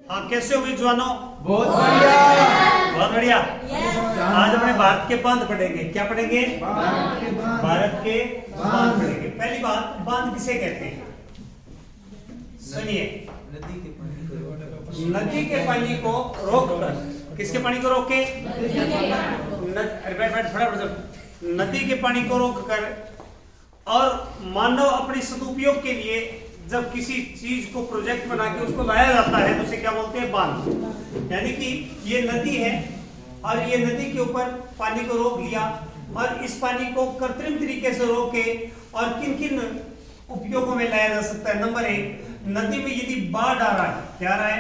हाँ, कैसे हो विद्वानों? बहुत बढ़िया। बहुत बढ़िया। आज अपने भारत के बांध पढ़ेंगे। क्या पढ़ेंगे? भारत के बांध पढ़ेंगे। पहली बात, बांध किसे कहते हैं? सुनिए, नदी के पानी को रोककर, किसके पानी को रोक के? नदी के पानी को रोककर और मानव अपने सदुपयोग के लिए जब किसी चीज को प्रोजेक्ट बना के उसको लाया जाता है तो उसे क्या बोलते हैं? बांध। यानी कि ये नदी है और ये नदी के ऊपर पानी को रोक लिया और इस पानी को कृत्रिम तरीके से रोके और किन किन उपयोगों में लाया जा सकता है। नंबर एक, नदी में यदि बाढ़ आ रहा है, क्या आ रहा है?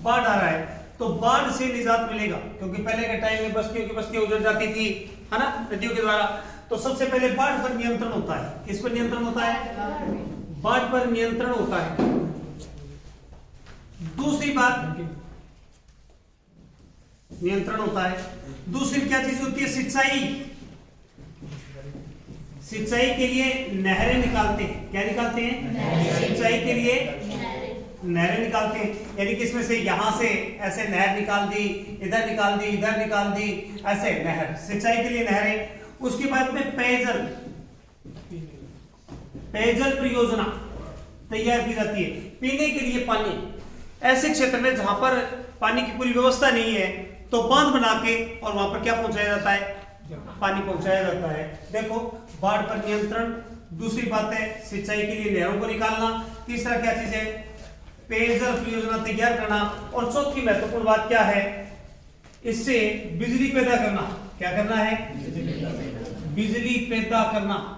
बाढ़ आ रहा है, तो बाढ़ से निजात मिलेगा, क्योंकि पहले के टाइम में बस्तियों की बस्तियां उजड़ जाती थी, है ना, नदियों के द्वारा। तो सबसे पहले बाढ़ पर नियंत्रण होता है। किस पर नियंत्रण होता है? बाढ़ पर नियंत्रण होता है। दूसरी बात, नियंत्रण होता है। दूसरी क्या चीज होती है? सिंचाई। सिंचाई के लिए नहरें निकालते हैं। क्या निकालते हैं? सिंचाई के लिए नहरें निकालते हैं। यानी कि इसमें से यहां से ऐसे नहर निकाल दी, इधर निकाल दी, इधर निकाल दी, ऐसे नहर, सिंचाई के लिए नहरें। उसके बाद में पेयजल परियोजना तैयार की जाती है, पीने के लिए पानी। ऐसे क्षेत्र में जहां पर पानी की पूरी व्यवस्था नहीं है तो बांध बना के और वहां पर क्या पहुंचाया जाता है? पानी पहुंचाया जाता है। देखो, बाढ़ पर नियंत्रण, दूसरी बात है सिंचाई के लिए नहरों को निकालना, तीसरा क्या चीज है? पेयजल परियोजना तैयार करना, और चौथी महत्वपूर्ण बात क्या है? इससे बिजली पैदा करना। क्या करना है? बिजली पैदा करना।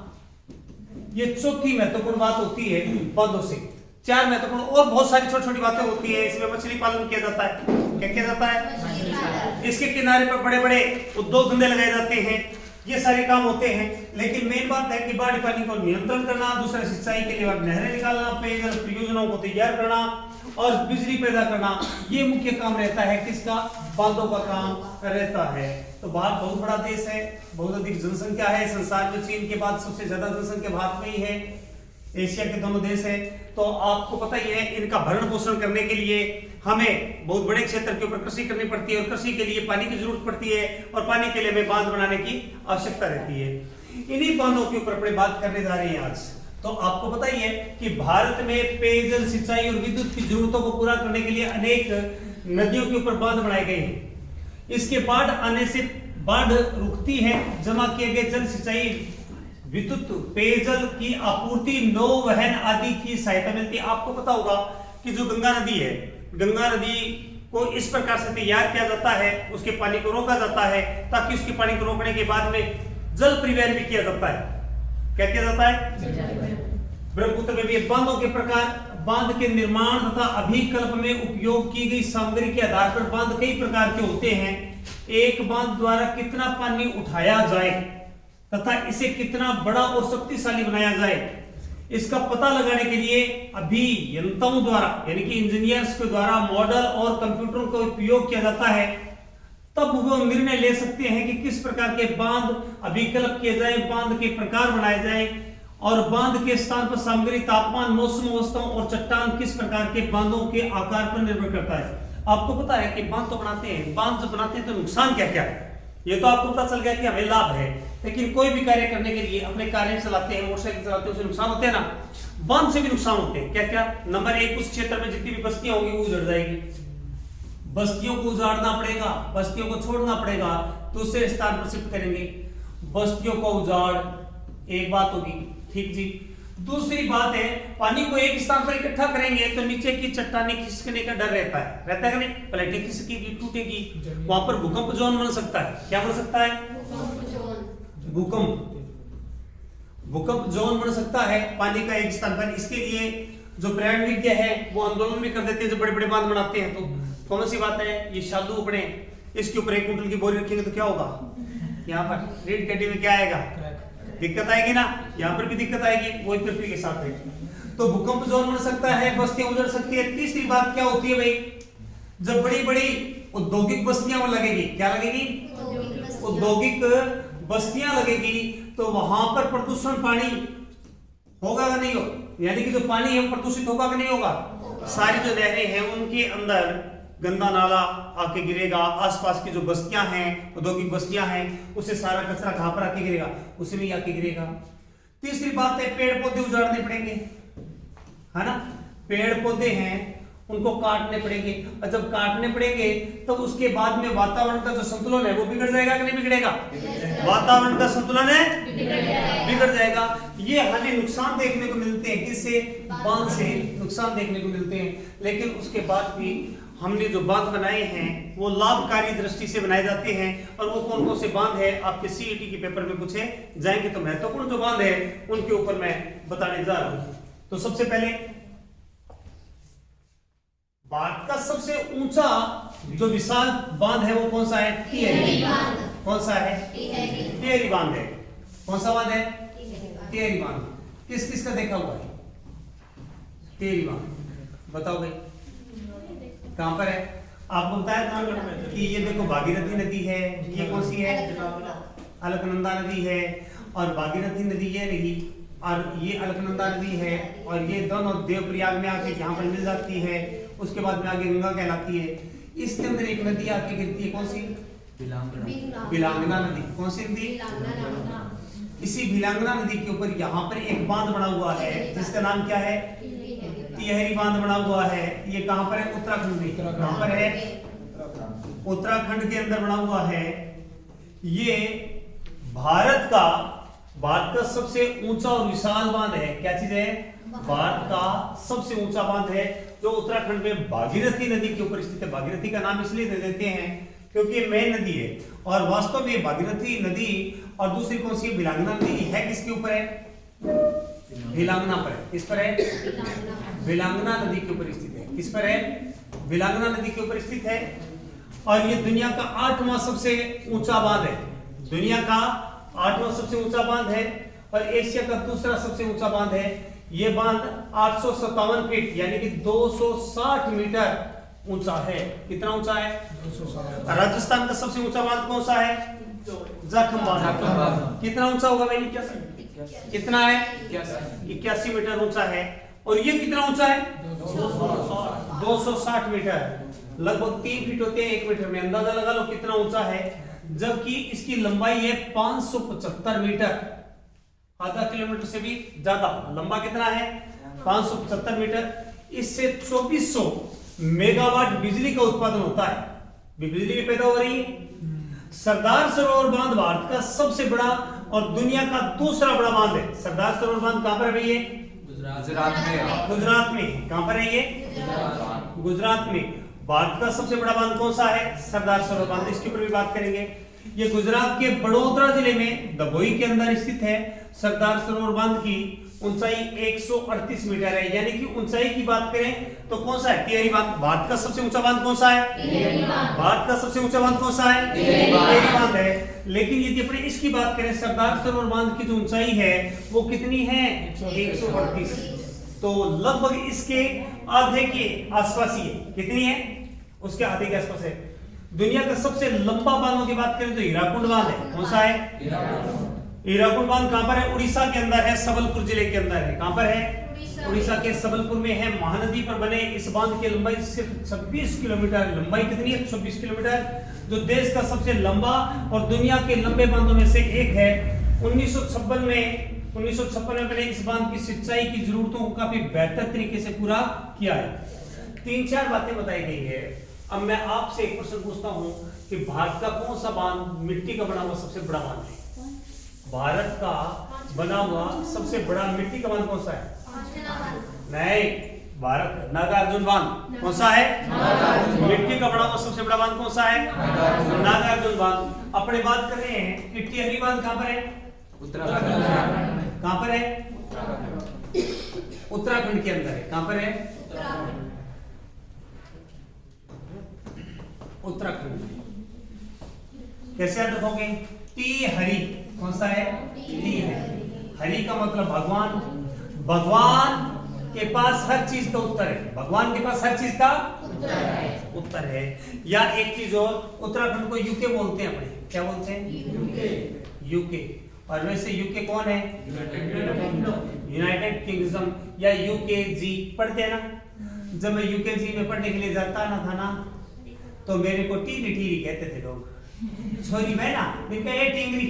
ये चौथी महत्वपूर्ण बात होती है बांधों से। चार महत्वपूर्ण और बहुत सारी छोटी छोटी बातें होती है। इसमें मछली पालन किया जाता है। क्या किया जाता है? इसके किनारे पर बड़े बड़े उद्योग धंधे लगाए जाते हैं। ये सारे काम होते हैं, लेकिन मेन बात है कि बाढ़ पानी को नियंत्रण करना, दूसरा सिंचाई के लिए नहरें निकालना, पेयजल परियोजनाओं को तैयार करना और बिजली पैदा करना। ये मुख्य काम रहता है किसका? बांधों का काम रहता है। तो भारत बहुत बड़ा देश है, बहुत अधिक जनसंख्या है, संसार में चीन के बाद सबसे ज्यादा जनसंख्या भारत में ही है। एशिया के दोनों देश है। तो आपको पता ही है, इनका भरण पोषण करने के लिए हमें बहुत बड़े क्षेत्र के ऊपर कृषि करनी पड़ती है और कृषि के लिए पानी की जरूरत पड़ती है और पानी के लिए हमें बांध बनाने की आवश्यकता रहती है। इन्हीं बांधों के ऊपर अपने बात करने जा रहे हैं आज। तो आपको पता ही है कि भारत में पेयजल, सिंचाई और विद्युत की जरूरतों को पूरा करने के लिए अनेक नदियों के ऊपर बांध बनाए गए हैं। इसके बाढ़ आने से बाढ़ रुकती है, जमा किए गए जल, सिंचाई, विद्युत, पेयजल की आपूर्ति, नौवहन आदि की सहायता मिलती है। आपको पता होगा कि जो गंगा नदी है, गंगा नदी को इस प्रकार से तैयार किया जाता है, उसके पानी को रोका जाता है ताकि उसके पानी को रोकने के बाद में जल परिवहन भी किया जाता है। क्या किया जाता है? ब्रह्मपुत्र में भी बांधों के प्रकार, बांध के निर्माण तथा अभिकल्प में उपयोग की गई सामग्री के आधार पर बांध कई प्रकार के होते हैं। एक बांध द्वारा कितना पानी उठाया जाए तथा इसे कितना बड़ा और शक्तिशाली बनाया जाए, इसका पता लगाने के लिए अभियंताओं द्वारा, यानी कि इंजीनियर्स के द्वारा मॉडल और कंप्यूटरों का उपयोग किया जाता है। तब वो निर्णय ले सकते हैं कि किस प्रकार के बांध अभिकल्प किए जाए, बांध के प्रकार बनाए जाए और बांध के स्थान पर सामग्री, तापमान, मौसम अवस्थाओं और चट्टान किस प्रकार के बांधों के आकार पर निर्भर करता है। आपको पता है कि बांध तो बनाते हैं, बांध जब बनाते हैं तो नुकसान क्या क्या है, ये तो आपको पता चल गया कि हमें लाभ है, लेकिन कोई भी कार्य करने के लिए अपने कार्य चलाते हैं, मोटरसाइकिल चलाते हैं, उससे नुकसान होते हैं ना। बांध से भी नुकसान होते हैं। क्या क्या? नंबर एक, उस क्षेत्र में जितनी भी बस्तियां होंगी वो उजड़ जाएगी, बस्तियों को उजाड़ना पड़ेगा, बस्तियों को छोड़ना पड़ेगा, दूसरे स्थान पर शिफ्ट करेंगे। बस्तियों को उजाड़, एक बात होगी, ठीक जी। दूसरी बात है, पानी को एक स्थान पर इकट्ठा करेंगे तो नीचे की चट्टानें खिसकने का डर रहता है कि नहीं? प्लेटें खिसकेगी, टूटेगी, वहां पर भूकंप जोन बन सकता है। क्या बन सकता है? भूकंप जोन बन सकता है पानी का एक स्थान पर। इसके लिए जो पर्यावरणविज्ञ है वो आंदोलन भी कर देते हैं जब बड़े बड़े बांध बनाते हैं। तो कौन सी बात है? ये शालू अपने इसके ऊपर 1 कुंटल की बोरी रखेंगे तो क्या होगा? यहाँ पर रेड कैटी में क्या आएगा? दिक्कत आएगी ना, यहाँ पर भी दिक्कत आएगी, वही पृथ्वी के साथ है। तो भूकंप जोन बन सकता है, बस्तियां उजड़ सकती है। तीसरी बात क्या होती है भाई? जब बड़ी बड़ी औद्योगिक बस्तियां लगेगी, क्या लगेगी? औद्योगिक बस्तियां लगेगी तो वहां पर प्रदूषण पानी होगा कि नहीं हो, यानी कि जो पानी है वो प्रदूषित होगा कि नहीं होगा? सारी जो नहरें हैं उनके अंदर गंदा नाला आके गिरेगा, आसपास की जो बस्तियां हैं, औद्योगिक बस्तियां हैं, उससे सारा कचरा कहां पर आके गिरेगा, उसमें ही आके गिरेगा। तीसरी बात है पेड़ पौधे उजाड़ने पड़ेंगे, है ना। पेड़ पौधे हैं उनको काटने पड़ेंगे, और जब काटने पड़ेंगे तो उसके बाद में वातावरण का जो संतुलन है वो बिगड़ जाएगा कि नहीं बिगड़ेगा? वातावरण का संतुलन है बिगड़ जाएगा। ये हमें नुकसान देखने को मिलते हैं, किससे? बांध से नुकसान देखने को मिलते हैं। लेकिन उसके बाद भी हमने जो बांध बनाए हैं वो लाभकारी दृष्टि से बनाए जाते हैं। और वो कौन कौन से बांध है आपके सीईटी के पेपर में पूछे जाएंगे, तो महत्वपूर्ण जो बांध है उनके ऊपर मैं बताने जा रहा हूं। तो सबसे पहले भारत का सबसे ऊंचा जो विशाल बांध है वो कौन सा है? टिहरी बांध। कौन सा है? टिहरी बांध है। कौन सा बांध है? टिहरी बांध। किस किस का देखा हुआ है टिहरी बांध? बताओ भाई कहां पर है? आपको बताया कि ये देखो भागीरथी नदी है, ये कौन सी है? अलकनंदा नदी है। और भागीरथी नदी ये रही, और ये अलकनंदा नदी है, और ये दोनों देवप्रयाग में आके यहाँ पर मिल जाती है। उसके बाद में आगे गंगा कहलाती है। इसके अंदर एक नदी आके गिरती है, कौन सी? भिलांगना नदी। कौन सी नदी? इसी भिलांगना नदी के ऊपर यहाँ पर एक बांध बना हुआ है जिसका नाम क्या है? टिहरी बांध बना हुआ है। ये कहां पर है? उत्तराखंड में। कहां पर है? उत्तराखंड के अंदर बना हुआ है। ये भारत का सबसे ऊंचा और विशाल बांध है। क्या चीज है? भारत का सबसे ऊंचा बांध है जो उत्तराखंड में भागीरथी नदी के ऊपर स्थित है। भागीरथी का नाम इसलिए दे देते हैं क्योंकि ये मेन नदी है, और वास्तव में भागीरथी नदी और दूसरी कौन सी? भिलांगना नदी है। किसके ऊपर है? भिलांगना पर है। किस पर है? भिलांगना नदी के ऊपर स्थित है। किस पर है? भिलांगना नदी के ऊपर स्थित है। और ये दुनिया का 8वां सबसे ऊंचा बांध है। दुनिया का 8वां सबसे ऊंचा बांध है, और एशिया का दूसरा सबसे ऊंचा बांध है। ये बांध 857 फीट यानी कि 260 मीटर ऊंचा है। कितना ऊंचा है? 260। राजस्थान का सबसे ऊंचा बांध कौन सा है? जाखम बांध। कितना ऊंचा होगा भाई? कितना है? 81 मीटर ऊंचा है। और ये कितना ऊंचा है? 260 मीटर। लगभग 3 फीट होते हैं 1 मीटर में। अंदाजा लगा लो कितना ऊंचा है। जबकि इसकी लंबाई है 575 मीटर, आधा किलोमीटर से भी ज्यादा लंबा। कितना है? 575 मीटर। इससे 2400 मेगावाट बिजली का उत्पादन होता है। बिजली भी पैदा हो रही है। सरदार सरोवर बांध भारत का सबसे बड़ा और दुनिया का दूसरा बड़ा बांध है। सरदार सरोवर बांध कहां पर है भैया? गुजरात में। गुजरात में। कहां पर है ये? गुजरात में। भारत का सबसे बड़ा बांध कौन सा है? सरदार सरोवर बांध। इसके ऊपर भी बात करेंगे। ये गुजरात के बड़ोदरा जिले में दभोई के अंदर स्थित है। सरदार सरोवर बांध की ऊंचाई 138 मीटर है। यानी कि ऊंचाई की बात करें तो कौन सा है? टिहरी बांध। भारत का सबसे ऊंचा बांध कौन सा है? भारत का सबसे ऊंचा बांध कौन सा है? टिहरी बांध है। लेकिन यदि अपने इसकी बात करें, सरदार सरोवर बांध की जो ऊंचाई है वो कितनी है? 138। तो लगभग इसके आधे के आसपास ही है। कितनी है? उसके आधे के आसपास है। दुनिया का सबसे लंबा बांधों की बात करें तो हीराकुंड बांध है। कौन सा है? हीराकुंड बांध कहां पर है? उड़ीसा के अंदर है, सबलपुर जिले के अंदर है। कहां पर है? उड़ीसा के सबलपुर में है। महानदी पर बने इस बांध की लंबाई सिर्फ 26 किलोमीटर। लंबाई कितनी है? 26 किलोमीटर, जो देश का सबसे लंबा और दुनिया के लंबे बांधों में से एक है। 1956 में बने इस बांध की सिंचाई की जरूरतों को काफी बेहतर तरीके से पूरा किया है। 3-4 बातें बताई गई है। अब मैं आपसे एक प्रश्न पूछता हूं कि भारत का कौन सा बांध मिट्टी का बना हुआ सबसे बड़ा बांध है? भारत का बना हुआ सबसे बड़ा मिट्टी का बांध कौन सा है? नहीं, भारत नागार्जुन बांध। कौन सा है? मिट्टी का बना हुआ सबसे बड़ा बांध कौन सा है? नागार्जुन बांध। अपने बात कर रहे हैं कि टिहरी बांध कहां पर है? उत्तराखंड। कहां पर है? उत्तराखंड के अंदर है। कहां पर है? उत्तराखंड। कैसे याद रखोगे? टिहरी। कौन सा है? टिहरी। हरि का मतलब भगवान। भगवान के पास हर चीज का उत्तर है। भगवान के पास हर चीज का उत्तर है। या एक चीज और, उत्तराखंड को यूके बोलते हैं। अपने क्या बोलते हैं? यूके। और वैसे यूके कौन है? यूनाइटेड किंगडम या यूकेजी पढ़ते हैं ना। जब मैं यूकेजी में पढ़ने के लिए जाता ना था ना, तो मेरे को टीरी टीरी कहते थे लोग। छोरी मैं ना इनका ये टिंगरी,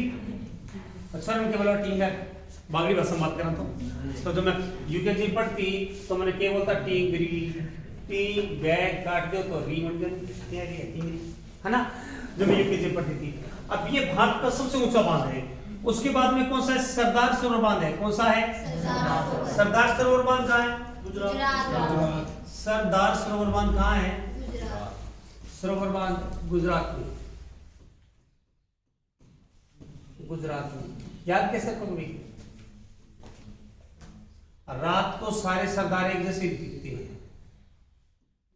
अच्छा उनके बोला टिंगर, बागड़ी भाषा में बात करा तो जब मैं यूकेजी पढ़ती तो मैंने क्या बोलता टिंगरी, टी बैग काट दो तो री बन गई टिंगरी, है ना, जब मैं यूकेजी पढ़ती थी। अब ये भारत का सबसे ऊंचा बांध है। उसके बाद में कौन सा है? सरदार सरोवर बांध है। कौन सा है? सरदार सरोवर बांध कहाँ है? गुजरात। सरदार सरोवर बांध कहाँ है? सरोवर बांध गुजरात में, गुजरात में। याद कैसे करोगे? रात को सारे सरदार एक जैसे दिखते हैं,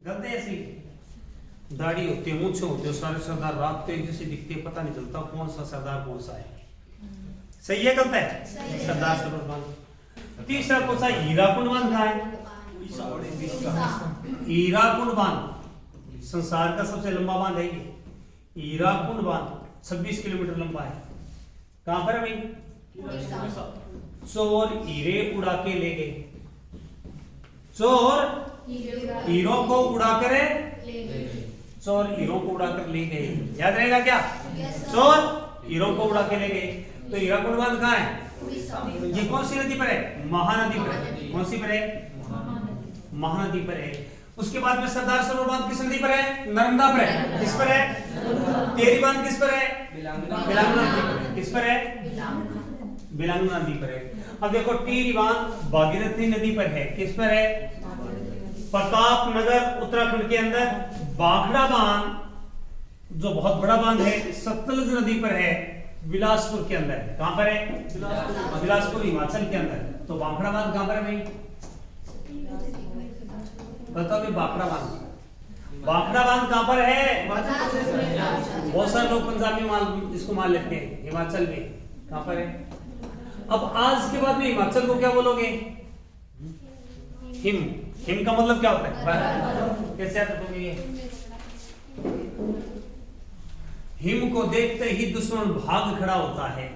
गलत है ऐसी दाढ़ी होती है, मूंछें होती है, सारे सरदार रात को एक जैसे दिखते हैं, पता नहीं चलता कौन सा सरदार कौन सा है। सही है गलत है? सरदार सरोवर बांध। तीसरा कौन सा? हीराकुंड बांध कहाँ है? हीराकुंड बांध संसार का सबसे लंबा बांध है ये। हीराकुंड बांध 26 किलोमीटर लंबा है। कहां पर है भाई? चोर हीरे उड़ा के ले गए, चोर हीरो को उड़ाकर, चोर हीरो को उड़ाकर ले गए। याद रहेगा क्या? चोर हीरो को उड़ा के ले गए। तो हीराकुंड बांध कहाँ है? ये कौन सी नदी पर है? महानदी पर है। कौन सी पर है? महानदी पर है। उसके बाद में सरदार सरोवर बांध किस नदी पर है? नर्मदा पर है। किस पर है? तेरी बांध किस पर है? बिलांगना नदी पर है। किस पर है? बिलांगना नदी पर है। अब देखो टीरी बांध भागीरथी नदी पर है। किस पर है? प्रताप नगर उत्तराखंड के अंदर। बाखड़ा बांध जो बहुत बड़ा बांध है सतलज नदी पर है, बिलासपुर के अंदर। कहां पर है? बिलासपुर हिमाचल के अंदर। तो बाखड़ा बांध कहां पर है भाई? बताओ भाई बाखड़ा बांध, बाखड़ा बांध कहां पर है? बहुत सारे लोग पंजाबी मान इसको मान लेते हैं। हिमाचल में कहां पर है? अब आज के बाद में हिमाचल को क्या बोलोगे? हिम। हिम का मतलब क्या होता है? कैसे याद रखोगे ये? हिम को देखते ही दुश्मन भाग खड़ा होता है।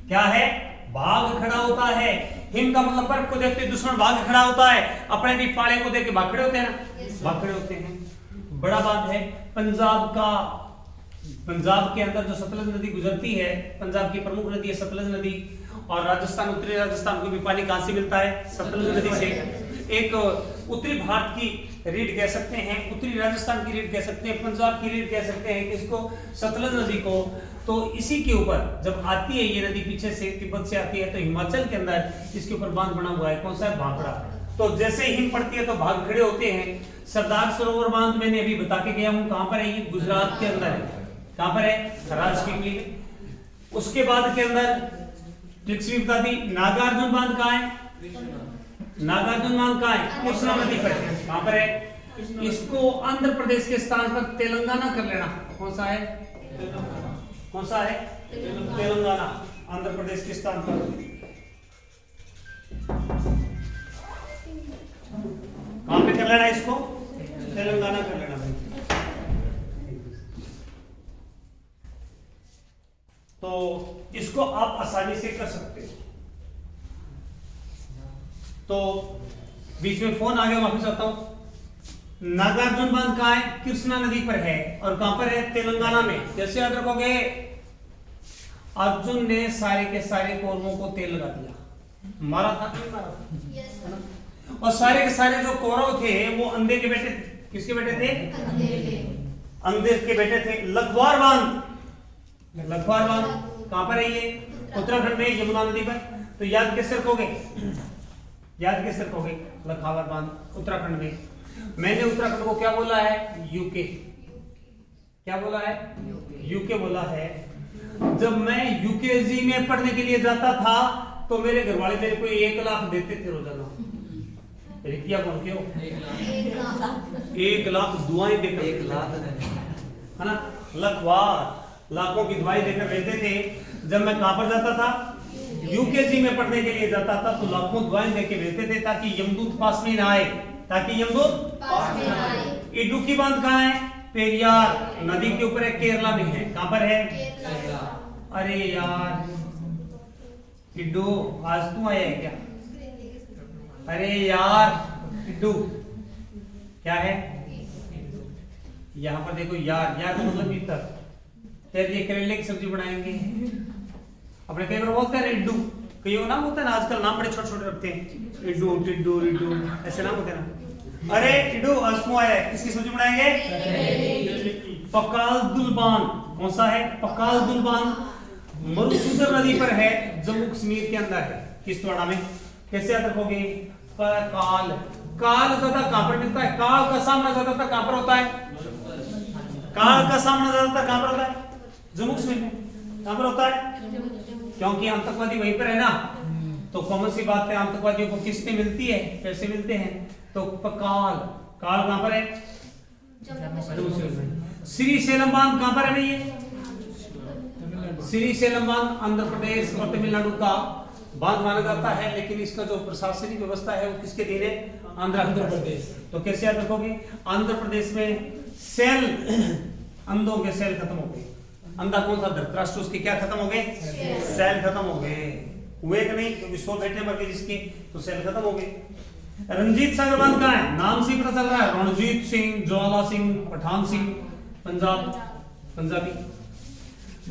क्या है? भाग खड़ा होता है। हिम का मतलब बर्फ को देखते ही दुश्मन भाग खड़ा होता है। अपने भी पाले को देख के भाग खड़े होते हैं ना, भाग खड़े होते हैं। बड़ा बांध है पंजाब का। पंजाब के अंदर जो सतलज नदी गुजरती है, पंजाब की प्रमुख नदी है सतलज नदी। और राजस्थान, उत्तरी राजस्थान को भी पानी कहां से मिलता है? सतलज नदी से। एक उत्तरी भारत की रीढ़ कह सकते हैं, उत्तरी राजस्थान की रीढ़ कह सकते हैं, पंजाब की रीढ़ कह सकते हैं किसको? सतलज नदी को। तो इसी के ऊपर जब आती है ये नदी पीछे से, तिब्बत से आती है, तो हिमाचल के अंदर इसके ऊपर बांध बना हुआ है। कौन सा है? भाखड़ा। तो जैसे हिम पड़ती है तो भाग खड़े होते हैं। सरदार सरोवर बांध मैंने अभी बता के गया हूं कहां पर है? ये गुजरात के अंदर है। कहां पर है? राजपीपली में। उसके बाद के अंदर ट्रिक्स भी बता दी। नागार्जुन बांध कहां है? नागार्जुन बांध कहां है? कृष्णा नदी पर है। कहां पर है? इसको आंध्र प्रदेश के स्थान पर तेलंगाना कर लेना। कौन सा है? कौन सा है? तेलंगाना, आंध्र प्रदेश के स्थान पर। कहां पे कर लेना इसको? तेलंगाना कर लेना भाई। तो इसको आप आसानी से कर सकते हो। तो बीच में फोन आ गया, माफी चाहता हूं। नागार्जुन बांध कहां है? कृष्णा नदी पर है। और कहां पर है? तेलंगाना में। कैसे याद रखोगे? अर्जुन ने सारे के सारे कौरवों को तेल लगा दिया, मारा था नहीं मारा था? yes, और सारे के सारे जो कौरव थे वो अंधे के बेटे। किसके बेटे थे? अंधे के बेटे थे। लखवार बांध, लखवार बांध कहां पर है? ये उत्तराखंड में, यमुना नदी पर। तो याद कैसे रखोगे? याद कैसे रखोगे? लखावर बांध उत्तराखंड में। मैंने उत्तराखंड को क्या बोला है? यूके। क्या बोला है? यूके बोला है। जब मैं यूकेजी में पढ़ने के लिए जाता था तो मेरे घर वाले मेरे को 1 लाख देते थे रोजाना। रिकिया कौन के हो? 1 लाख दुआएं देकर, 1 लाख है ना, लखवार लाखों की दुआएं देकर भेजते थे। जब मैं कहां पर जाता था? यूकेजी में पढ़ने के लिए जाता था, तो लाखों दुआएं देके भेजते थे ताकि यमदूत पास में ना आए, ताकि यमदूत पास में ना आए। इडुक्की बांध कहां है? पेरियार नदी के ऊपर है, केरला में है। कहां पर है? अरे यार किड्डू, आज तू आया है क्या? अरे यार किड्डू, क्या है? यहाँ पर देखो यार, यार का मतलब इतना। तेरे लिए करेले की सब्जी बनाएंगे। अपने कई बार बोलते हैं इड्डू, कई नाम होता है ना, आजकल नाम बड़े छोटे छोटे रखते हैं, इड्डू टिड्डू इड्डू ऐसे नाम होते हैं ना। अरे इड्डू असमो है, किसकी सब्जी बनाएंगे? पकाल दुलबान। कौन सा है? पकाल दुलबान मरुसूदर नदी पर है, जम्मू कश्मीर के अंदर है। किस तोड़ा में? कैसे याद रखोगे? काल, काल ज्यादा कहां पर मिलता है? काल का सामना ज्यादातर कहां पर होता है? काल का सामना ज्यादातर कहां पर होता है? जम्मू कश्मीर में। कहां पर होता है? क्योंकि आतंकवादी वहीं पर है ना, तो कॉमन सी बात है, आतंकवादियों को किससे मिलती है, कैसे मिलते हैं? तो काल, काल कहां पर है? श्री सेलम बांध कहां पर है भैया? श्री सेलम बांध आंध्र प्रदेश और तमिलनाडु का बांध माना जाता है, लेकिन इसका जो प्रशासनिक व्यवस्था है वो किसके अधीन है? आंध्र प्रदेश। तो कैसे याद रखोगे? आंध्र प्रदेश में सेल, अंधों के सेल खत्म हो गए। अंधा कौन था? धृतराष्ट्र, उसके क्या खत्म हो गए? सेल खत्म हो गए। हुए कि नहीं? क्योंकि 100 बेटे मर गए जिसके, तो सेल खत्म हो गए। रंजीत सागर बांध कहां है? नाम से ही पता चल रहा है, रणजीत सिंह, ज्वाला सिंह, पठान सिंह, पंजाब, पंजाबी।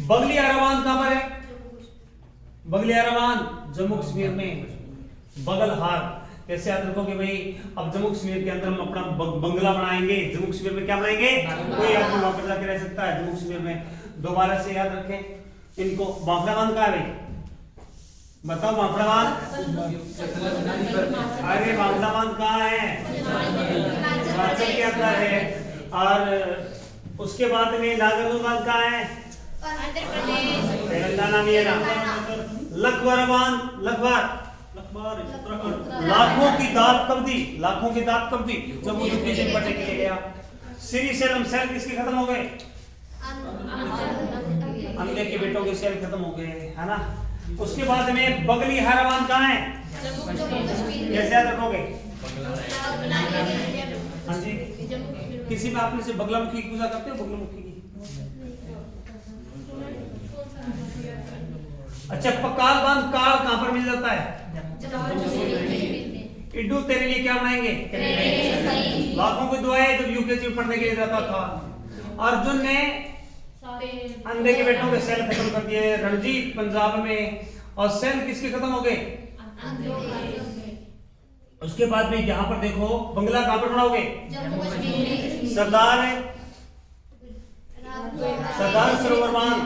बगलियारा बांध कहां पर है? बगलियारा बांध जम्मू कश्मीर में। बगलहार कैसे याद रखोगे भाई? अब जम्मू कश्मीर के अंदर हम अपना बंगला बनाएंगे। जम्मू कश्मीर में क्या बनाएंगे? कोई आदमी वहां पर जाके रह सकता है जम्मू कश्मीर में। दोबारा से याद रखें इनको। बांफड़ा बांध कहां है भाई? बताओ बांफड़ा बांध। अरे बांफड़ा बांध कहां है? हिमाचल के अंदर है। और उसके बाद में नागरकोइल बांध कहां है? आंध्र प्रदेश, तेलंगाना में है ना। लखवार बांध, लखवार लाखों की दात कब दी? लाखों की दात कब दी? जब वो युद्ध से निपटने के लिए गया। श्री सेलम, सेल किसके खत्म हो गए? अंधे के बेटों के सेल खत्म हो गए, है ना। उसके बाद में बगलिहारा बांध कहां है? कैसे याद रखोगे? हाँ जी, किसी में आपने से बगलामुखी की पूजा करते हो? बगलामुखी की। अच्छा, पकाल बांध, काल कहां पर मिल जाता है? इड्डू तेरे लिए क्या बनाएंगे? लाखों की दुआएं जब यूकेजी पढ़ने के लिए जाता था। अर्जुन ने अंधे के बेटों के सेल खत्म कर दिए रणजीत पंजाब में। और सेल किसके खत्म हो गए? उसके बाद में यहां पर देखो बंगला कहां पर बनाओगे? सरदार सरदार सरोवर बांध।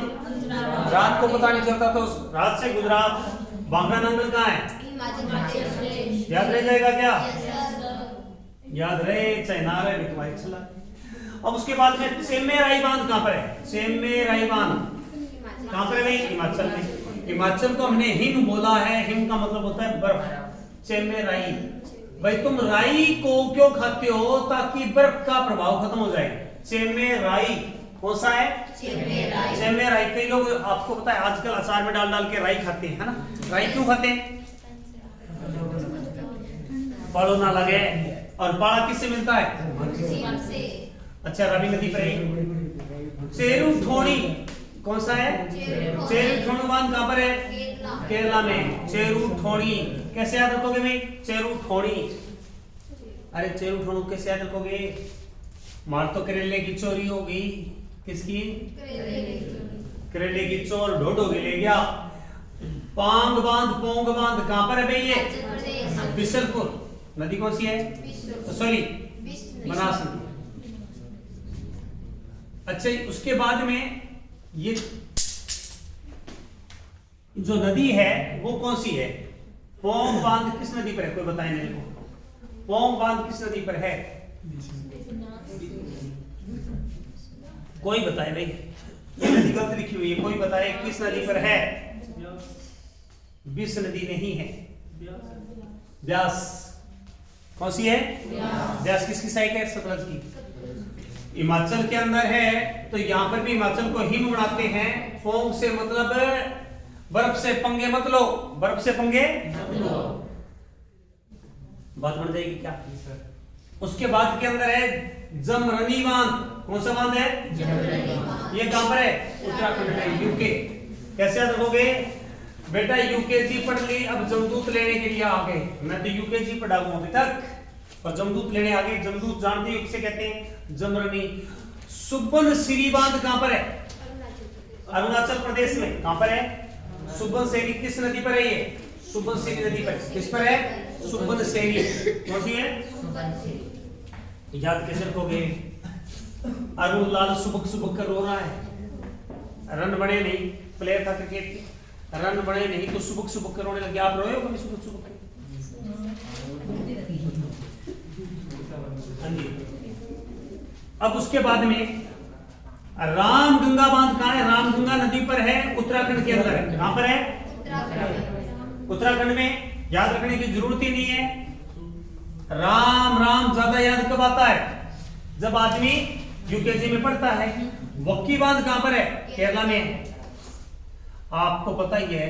रात को पता नहीं चलता तो रात से गुजरात। बांग्ला नंगल कहां है? याद रह जाएगा क्या? याद रहे चाहे ना रहे, तुम्हारी चला। अब उसके बाद में चेम्मेराई बांध कहां पर है? चेम्मेराई बांध कहां पर है भाई? हिमाचल में। हिमाचल को हमने हिम बोला है, हिम का मतलब होता है बर्फ। चेम्मेराई भाई, तुम राई को क्यों खाते हो? ताकि बर्फ का प्रभाव खत्म हो जाए। चेम्मेराई कौन सा है? चेम्मेराई। कई लोग आपको पता है आजकल अचार में डाल डाल के राई खाते हैं, है ना। राई क्यों खाते हैं? पाड़ो ना लगे। और पाड़ा किससे मिलता है? अच्छा, रावी नदी पर है। चेरू ठोणी कौन सा है? चेरू ठोणी बांध कहां पर है? केरला में। चेरू ठोणी कैसे याद रखोगे भाई? चेरू ठोणी। अरे चेरू ठोणी कैसे याद रखोगे? मार तो करेले की चोरी हो गई। किसकी? करेले की चोर ढोढो के ले गया। पांग बांध, पोंग बांध कहां पर है भाई? ये बिशनपुर। नदी कौन सी है? सॉरी, बनास नदी। अच्छा, उसके बाद में ये जो नदी है वो कौन सी है? पोंग बांध किस नदी पर है? कोई बताए मेरे को। पोंग बांध किस नदी पर है? कोई बताए भाई, ये नदी गलत लिखी हुई है, कोई बताए किस नदी पर है? बिस नदी नहीं है, ब्यास। कौन सी है? ब्यास किसकी साइड है? सतलज की। हिमाचल के अंदर है, तो यहां पर भी हिमाचल को हिम बनाते हैं। पोंग से मतलब बर्फ से पंगे मत लो, बर्फ से पंगे बात बन जाएगी क्या? उसके बाद के अंदर है जमरनी बांध। कौन सा बांध है? ये कहां पर है? उत्तराखंड में, यूके। कैसे याद रखोगे बेटा? यूकेजी पढ़ ली, अब जमदूत लेने के लिए आ गए। मैं तो यूकेजी पढ़ा हूं अभी तक, और जमदूत लेने आगे। जमदूत जानते हो किसे कहते हैं? जमरनी। सुबनसिरी बांध कहां पर है? अरुणाचल प्रदेश में। कहां पर है? सुबनसिरी। किस नदी पर है ये? सुबनसिरी नदी पर। किस पर है? सुबनसिरी। कौन सी है? याद कैसे रखोगे? अरुण लाल सुबक सुबक कर रो रहा है, रन बने नहीं, प्लेयर था क्रिकेट के, रन बने नहीं तो सुबक सुबक कर रोने लगे। आप रोए हो कभी सुबक सुबक कर? हाँ जी। अब उसके बाद में रामगंगा बांध कहां है? रामगंगा नदी पर है, उत्तराखंड के अंदर है। कहां पर है? उत्तराखंड में। याद रखने की जरूरत ही नहीं है। राम राम ज्यादा याद कब आता है? जब आदमी यूकेजी में पढ़ता है। वक्की बांध कहां पर है? केरला में। आपको पता ही है,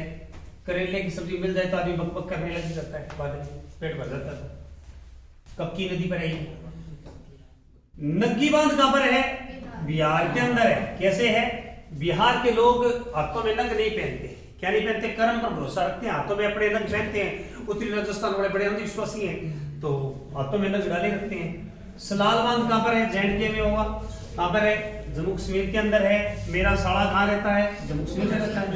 करेले की सब्जी मिल जाए तो आदमी बकबक करने लग जाता है, बाद में पेट भर जाता है। कब की नदी पर है? नग्गी बांध कहां पर है? बिहार के अंदर है। कैसे है? बिहार के लोग हाथों में नग नहीं पहनते। क्या नहीं पहनते? कर्म पर भरोसा रखते हैं, हाथों में अपने नग पहनते हैं। उत्तरी राजस्थान वाले बड़े अंधविश्वासी हैं, तो हाथों में नग डाले रखते हैं। सलाल बांध कहां पर है? जे में होगा। कहां पर है? जम्मू कश्मीर के अंदर है। मेरा साला कहां रहता है? जम्मू कश्मीर में रहता है।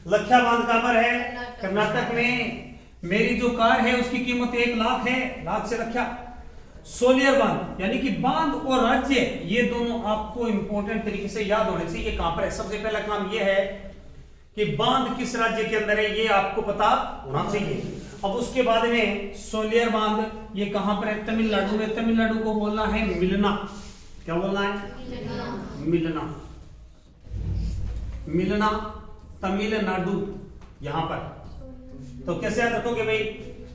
लखिया बांध कहां पर है? कर्नाटक में। मेरी जो कार है उसकी कीमत 1 लाख है, लाख से लखिया। सोलियर बांध, यानी कि बांध और राज्य, ये दोनों आपको इंपॉर्टेंट तरीके से याद होने चाहिए। ये कहां पर है? सबसे पहला काम ये है कि बांध किस राज्य के अंदर है, ये आपको पता होना चाहिए। अब उसके बाद में सोलियर बांध, ये कहां पर है? तमिलनाडु में। तमिलनाडु को बोलना है मिलना। क्या बोलना है? मिलना। मिलना तमिलनाडु, यहां पर। तो कैसे याद रखोगे भाई?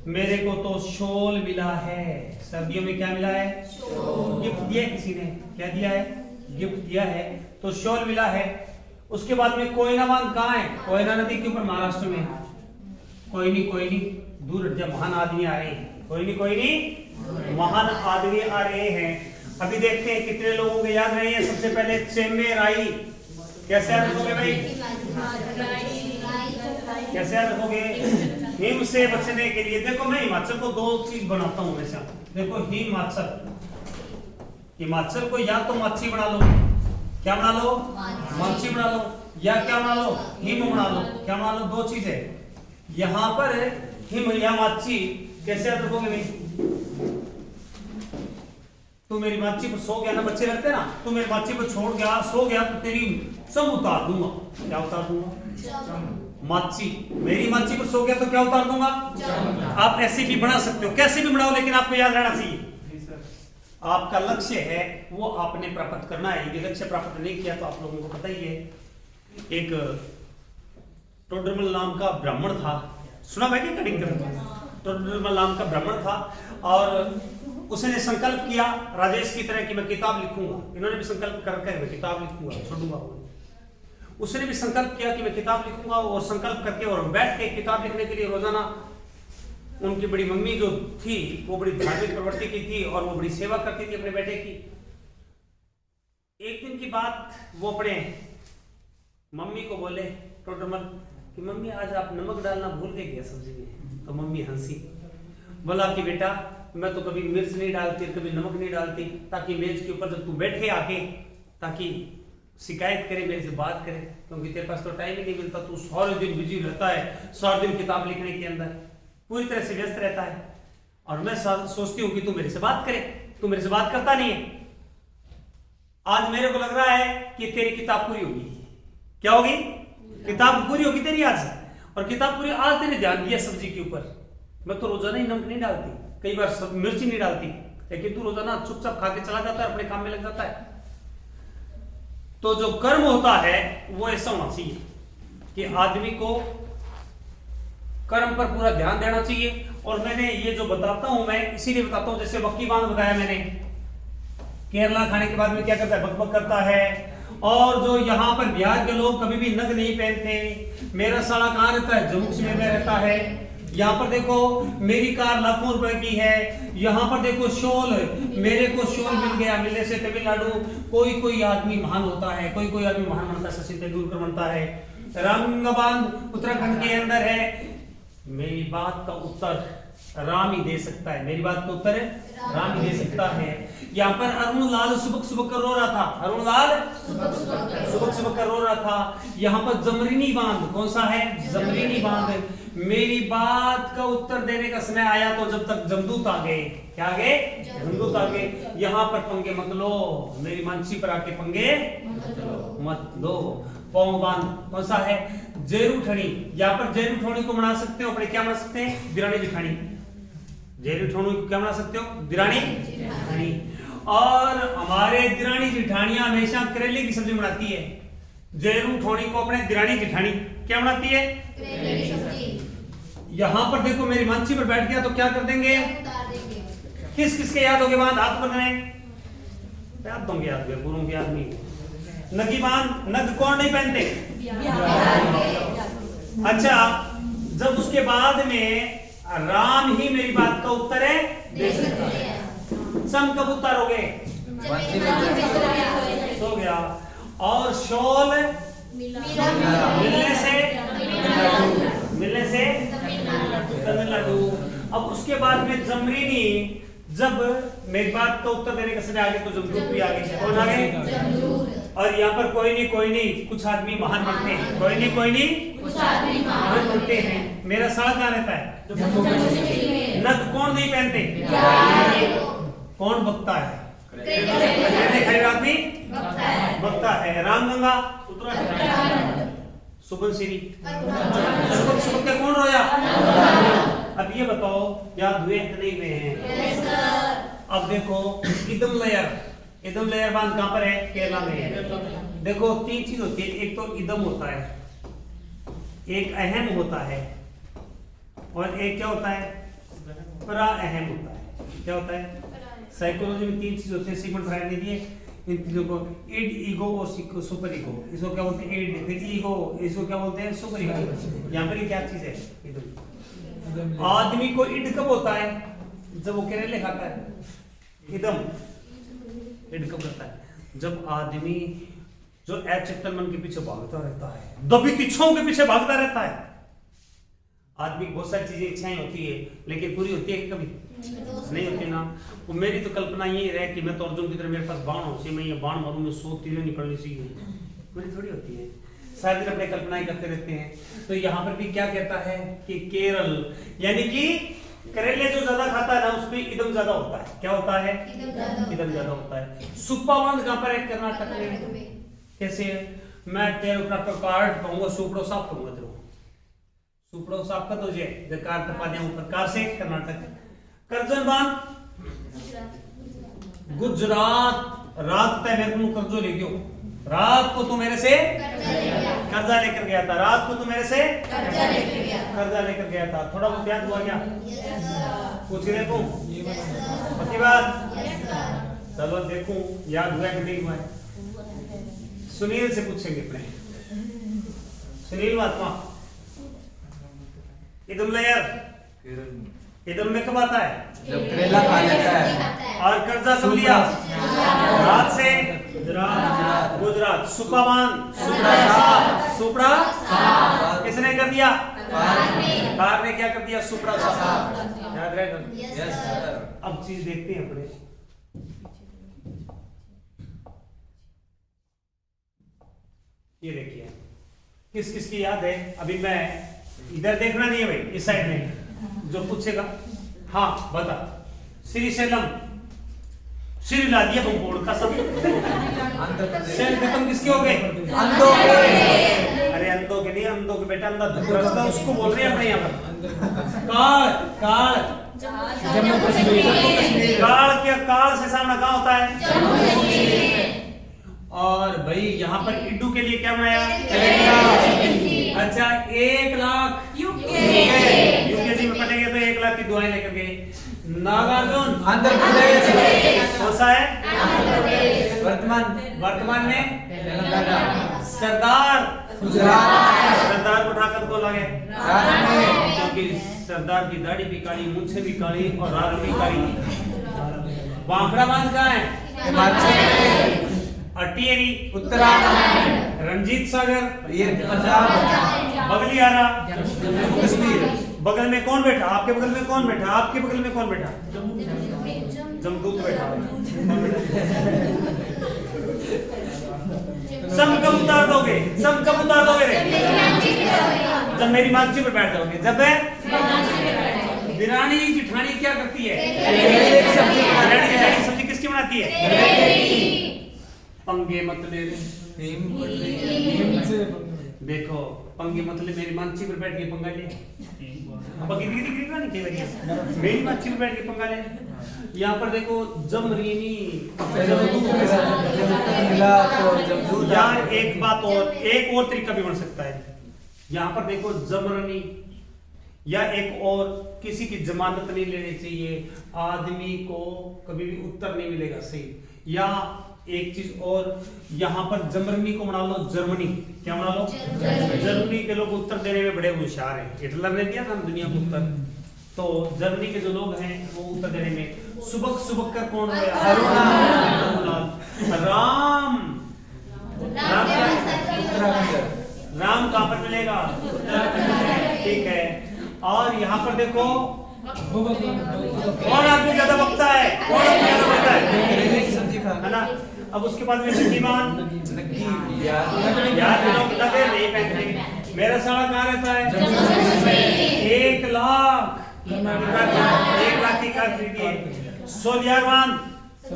मेरे को तो शॉल मिला है। सर्दियों में क्या मिला है? गिफ्ट दिया है किसी ने। क्या दिया है? गिफ्ट दिया है, तो शॉल मिला है। उसके बाद में कोयना बांध कहां है? कोयना नदी के ऊपर, महाराष्ट्र में। कोई नहीं दूर हट जा, महान आदमी आ रहे हैं। कोई नहीं महान आदमी आ रहे हैं। अभी देखते हैं कितने लोगों के याद रहे हैं। सबसे पहले चेम्बेराई। कैसे याद रखोगे भाई? कैसे याद रखोगे? हिम से बचने के लिए देखो, मैं हिमाचल को 2 चीज बनाता हूं हमेशा। देखो हिमाचल, हिमाचल को या तो माछी बना लो। क्या बना लो? माछी बना लो। या क्या बना लो? हिम बना लो। क्या बना लो? 2 चीजें। यहां पर हिम या माछी कैसे याद रखोगे भाई? तू मेरी माछी पर सो गया ना, बच्चे लगते ना, तू मेरी माछी पर छोड़ गया, सो गया तो तेरी सब उतार दूंगा। क्या उतार दूंगा? माछी। मेरी माछी पर सो गया तो क्या उतार दूंगा? आप ऐसे भी बना सकते हो, कैसे भी बनाओ, लेकिन आपको याद रहना चाहिए आपका लक्ष्य है वो आपने प्राप्त करना है। यदि लक्ष्य प्राप्त नहीं किया तो आप लोगों को पता ही है। एक टोडरमल नाम का ब्राह्मण था, सुना भाई? कटिंग टोडरमल नाम का ब्राह्मण था और उसने संकल्प किया राजेश की तरह कि मैं किताब लिखूंगा। इन्होंने भी संकल्प करके मैं किताब लिखूंगा, छोड़ूंगा। उसने भी संकल्प किया कि मैं किताब लिखूंगा, और संकल्प करके और बैठ के किताब लिखने के लिए रोजाना, उनकी बड़ी मम्मी जो थी वो बड़ी धार्मिक प्रवृत्ति की थी और वो बड़ी सेवा करती थी अपने बेटे की। एक दिन की बात, वो अपने मम्मी को बोले टोडरमल कि मम्मी आज आप नमक डालना भूल गए क्या सब्जी में? तो मम्मी हंसी, बोला कि बेटा मैं तो कभी मिर्च नहीं डालती, कभी नमक नहीं डालती, ताकि मेज के ऊपर जब तू बैठे आके, ताकि शिकायत करे, मेरे से बात करे, क्योंकि तेरे पास तो टाइम ही नहीं मिलता, तू सारे दिन बिजी रहता है, सारा दिन किताब लिखने के अंदर पूरी तरह से व्यस्त रहता है, और मैं सोचती हूँ कि तू मेरे से बात करे, तू मेरे से बात करता नहीं है। आज मेरे को लग रहा है कि तेरी किताब पूरी होगी। क्या होगी? किताब पूरी होगी तेरी आज। और किताब पूरी, आज तेरे ध्यान दिया सब्जी के ऊपर। मैं तो रोजाना ही नमक नहीं डालती, कई बार मिर्ची नहीं डालती, लेकिन तू रोजाना चुपचाप खा के चला जाता है, अपने काम में लग जाता है। तो जो कर्म होता है वो ऐसा होना चाहिए कि आदमी को कर्म पर पूरा ध्यान देना चाहिए। और मैंने ये जो बताता हूं, मैं इसीलिए बताता हूं, जैसे वक्की बांध बताया मैंने, केरला खाने के बाद में क्या करता है? बकबक करता है। और जो यहाँ पर बिहार के लोग कभी भी नग नहीं पहनते। मेरा साला कहाँ रहता है? जम्मू कश्मीर में रहता है। यहाँ पर देखो मेरी कार लाखों रुपए की है। यहाँ पर देखो शॉल, मेरे को शॉल मिल गया, मिलने से तमिलनाडु। कोई कोई आदमी महान होता है, कोई कोई आदमी महान बनता है, सचिन तेंदुलकर बनता है। रामगंगा बांध उत्तराखंड के अंदर है। मेरी बात का उत्तर राम ही दे सकता है। मेरी बात का उत्तर है राम ही दे सकता है। यहाँ पर अरुण लाल सुबक सुबक कर रो रहा था, अरुण लाल सुबक सुबक कर रो रहा था। यहाँ पर जमरीनी बांध कौन सा है? जमरीनी बांध। मेरी बात का उत्तर देने का समय आया तो जब तक जमदूत आ गए, क्या आ गए? जमदूत आ गए। यहाँ पर पंगे मत लो, मेरी मानसी पर आके पंगे मत लो। पौ बांध कौन सा है? जेरू ठणी। यहाँ पर जेरू ठोणी को बना सकते हो अपने, क्या बना सकते हैं? दिरानी जिठानी। जेरू ठोणी को क्या बना सकते हो? दिरानी जिठानी। और हमारे दिरानी जिठानियां हमेशा करेले की सब्जी बनाती है। जेरू ठोणी को अपने दिरानी जिठानी क्या बनाती है? करेले की सब्जी। यहाँ पर देखो मेरी मानसी पर बैठ गया तो क्या कर देंगे? उतार देंगे। किस किसके याद हो गए बांध? हाथ पर करें। याद तो याद हुए, गुरु की याद नहीं। नगी बांध, नग कौन नहीं पहनते? अच्छा, जब उसके बाद में राम ही मेरी बात का उत्तर है दे सकते हैं। सम कब उतारोगे? सो गया। और शॉल मिलने से तमिलनाडु। अब उसके बाद में जमरीनी, जब मेरी बात का उत्तर देने का समय आ गया तो जमदूत भी आ गए। कौन आ गए? और यहाँ पर कोई नहीं कुछ आदमी महान बनते हैं। कोई नहीं कुछ आदमी महान बनते हैं। मेरा साथ कहाँ रहता है? नग कौन नहीं पहनते? कौन बकता है? खरीद आदमी बकता है। रामगंगा सुबन श्री सुबह सुबह के कौन रोया? अब ये बताओ याद हुए नहीं हुए हैं? अब देखो इदम लेयर बांध कहां पर है? केरला में है। देखो तीन चीज होती है, एक तो इदम होता है, एक अहम होता है, और एक क्या होता है? परा अहम होता है। क्या होता है? साइकोलॉजी में तीन चीज होती है, सिगमंड फ्रायड ने दिए इन चीजों को, इड, ईगो और सुपर ईगो। इसको क्या बोलते हैं? इड, फिर ईगो, इसको क्या बोलते हैं? Super ego. यहाँ पर क्या चीज है? इदम। आदमी को इड कब होता है? जब वो करेले खाता है। इदम इड कब करता है? जब आदमी जो अचेतन मन के पीछे भागता रहता है, दबित इच्छाओं के पीछे भागता रहता है। आदमी बहुत सारी चीजें इच्छाएं होती है लेकिन पूरी होती है कि कभी नहीं होती ना। वो मेरी तो कल्पना ये रहे कि मैं तो अर्जुन की तरह मेरे पास बाण हो, मैं ये बाण मारूं, मैं 100 तीरें निकलनी चाहिए, पूरी थोड़ी होती है। सारे दिन अपने कल्पनाएं करते रहते हैं। तो यहाँ पर भी क्या कहता है कि केरल, यानी कि करेले जो ज्यादा खाता है ना उसमें इदम ज्यादा होता है। क्या होता है? इदम ज्यादा होता है। सुप्पा बांध कहां पर है? कर्नाटक में। कैसे है? मैं तेरे ऊपर कार्ड कहूंगा, सुपड़ो साफ कहूंगा तेरे को। सुपड़ो साफ का तो जे कार का पाने ऊपर कार से कर्नाटक। करजन बांध गुजरात। रात तय मेरे को कर्जो ले गयो। रात को तू मेरे से कर्जा लेकर गया था। रात को तू मेरे से कर्जा लेकर गया था। थोड़ा बहुत याद हुआ क्या? पूछ देखो पक्की बात। चलो देखूं याद हुआ कि नहीं हुआ है। सुनील से पूछेंगे अपने। सुनील महात्मा, इदम लेयर इदम में कब आता है? जब करेला खा लेता है। और कर्जा कब लिया? रात से गुजरात। सुपामान सुपड़ा किसने कर दिया? कार ने क्या कर दिया? सुपड़ा साफ। याद रहेगा? Yes sir. अब चीज देखते हैं अपने। ये देखिए किस किस की याद है? अभी मैं इधर देखना नहीं है भाई, इस साइड में जो पूछेगा। हाँ बता। श्रीशैलम, श्री ला दिया बोर्ड का सब। शैल खत्म किसके हो गए? अंधों के। अरे अंधों के नहीं, अंधों के बेटा अंधा रास्ता उसको बोल रहे हैं अपने यहाँ पर। काल काल जम्मू कश्मीर। काल के काल से सामना कहाँ होता है? और भाई यहाँ पर इड्डू के लिए क्या बनाया? अच्छा 1 लाख यूकेजी में पढ़ेंगे तो 1 लाख की दुआएं लेकर गए। नागार्जुन आंध्र प्रदेश। कौन सा है? वर्तमान में तेलंगाना। सरदार गुजरात। सरदार को उठाकर को लगे क्योंकि सरदार की दाढ़ी भी काली, मुझसे भी काली और रात भी काली। बांकड़ा बांध कहाँ है? हिमाचल। अटियरी उत्तराखंड। रंजीत सागर ये पंजाब। बगलियारा जम्मू कश्मीर। बगल में कौन बैठा? आपके बगल में कौन बैठा? आपके बगल में कौन बैठा? जमदूत बैठा है। सम कब उतार दोगे? सम कब उतार दोगे रे? जब मेरी मानसी पर बैठ जाओगे। जब दिरानी जिठानी क्या करती है? दिरानी जिठानी सब्जी किसकी बनाती है? पंगे मत ले रे। देखो पंगे मत ले, मेरी मानसी पर बैठ के पंगा ले। अब मेरी मानसी पर बैठ के पंगा ले। यहाँ पर देखो जमरीनी, यार एक बात और, एक और तरीका भी बन सकता है। यहाँ पर देखो जमरनी, या एक और, किसी की जमानत नहीं लेनी चाहिए, आदमी को कभी भी उत्तर नहीं मिलेगा सही। या एक चीज और, यहाँ पर जर्मनी को बना लो जर्मनी। क्या बना लो? जर्मनी के लोग उत्तर देने में बड़े होशियार हैं। हिटलर ने दिया था दुनिया को उत्तर, तो जर्मनी के जो लोग हैं वो उत्तर देने में सुबक सुबक कर कौन हो गया? राम। राम कहाँ पर मिलेगा? ठीक है। और यहाँ पर देखो कौन आदमी ज्यादा बकता है? कौन आदमी ज्यादा बकता है ना? अब उसके बाद में नकीबान, यार लोग लगे नहीं पहनते। मेरा साला कहाँ रहता है? 1 लाख, 1 लाख की कार खरीदी। सोलियारवान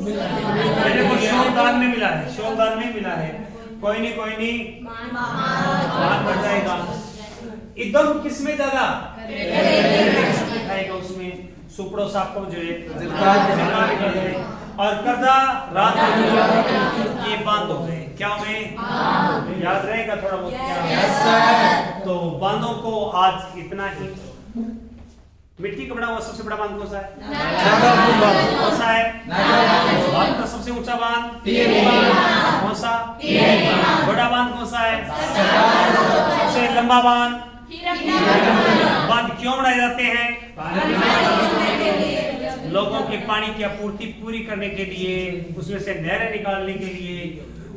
मेरे को शोलदार में मिला है, शोलदार में मिला है। कोई नहीं मान बढ़ जाएगा। एकदम किसमें ज्यादा दिखाएगा? उसमें सुपड़ो साप को जो है और कर्जा रात ये बांध हो गए। क्या हुए? याद रहेगा थोड़ा बहुत क्या? तो बांधों को आज इतना ही। मिट्टी का बना हुआ सबसे बड़ा बांध कौन सा है? कौन सा है? भारत का सबसे ऊंचा बांध कौन सा? बड़ा बांध कौन सा है? सबसे लंबा बांध? बांध क्यों बनाए जाते हैं? लोगों के पानी की आपूर्ति पूरी करने के लिए, उसमें से नहरें निकालने के लिए,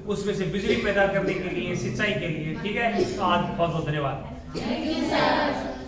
उसमें से बिजली पैदा करने के लिए, सिंचाई के लिए। ठीक है, आज बहुत बहुत धन्यवाद।